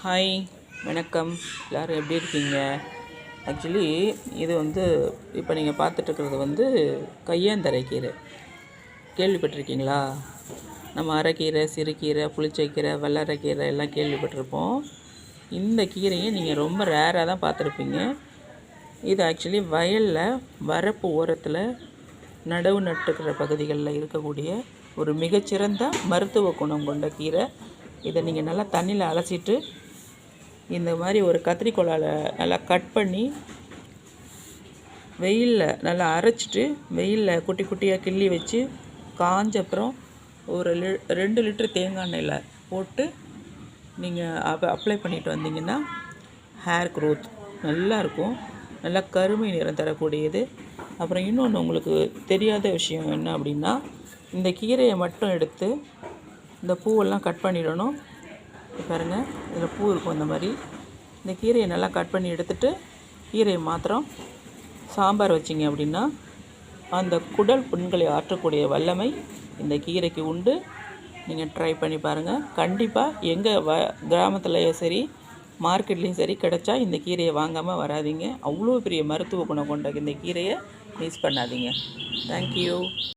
Hi, வணக்கம். எல்லோரும் எப்படி இருக்கீங்க? ஆக்சுவலி இது இப்போ நீங்கள் பார்த்துட்ருக்கிறது கையாந்தரை கீரை. கேள்விப்பட்டிருக்கீங்களா? நம்ம அரைக்கீரை, சிறுகீரை, புளிச்சக்கீரை, வல்லரைக்கீரை எல்லாம் கேள்விப்பட்டிருப்போம். இந்த கீரையை நீங்கள் ரொம்ப ரேராக தான் பார்த்துருப்பீங்க. இது ஆக்சுவலி வயலில் வரப்பு ஓரத்தில் நடவு நட்டுக்கிற பகுதிகளில் இருக்கக்கூடிய ஒரு மிகச்சிறந்த மருத்துவ குணம் கொண்ட கீரை. இதை நீங்கள் நல்லா தண்ணியில் அலசிட்டு இந்த மாதிரி ஒரு கத்திரிக்கோலால் நல்லா கட் பண்ணி வெயிலில் நல்லா அரைச்சிட்டு வெயிலில் குட்டி குட்டியாக கிள்ளி வச்சு காஞ்சப்புறம் ஒரு 2 லிட்டர் தேங்காய் எண்ணெயில் போட்டு நீங்கள் அப்ளை பண்ணிட்டு வந்தீங்கன்னா ஹேர் க்ரோத் நல்லாயிருக்கும். நல்லா கருமை நிறம் தரக்கூடியது. அப்புறம் இன்னொன்று உங்களுக்கு தெரியாத விஷயம் என்ன அப்படின்னா, இந்த கீரையை மட்டும் எடுத்து இந்த பூவெல்லாம் கட் பண்ணிடணும். பாருங்கள், இதில் பூ இருக்கும். இந்த மாதிரி இந்த கீரையை நல்லா கட் பண்ணி எடுத்துகிட்டு கீரையை மாத்திரம் சாம்பார் வச்சிங்க அப்படின்னா அந்த குடல் புண்களை ஆற்றக்கூடிய வல்லமை இந்த கீரைக்கு உண்டு. நீங்கள் ட்ரை பண்ணி பாருங்கள். கண்டிப்பாக எங்கள் கிராமத்துலேயும் சரி, மார்க்கெட்லேயும் சரி கிடைச்சா இந்த கீரையை வாங்காமல் வராதிங்க. அவ்வளோ பெரிய மருத்துவ குணம் கொண்ட இந்த கீரையை மிஸ் பண்ணாதீங்க. தேங்க்யூ.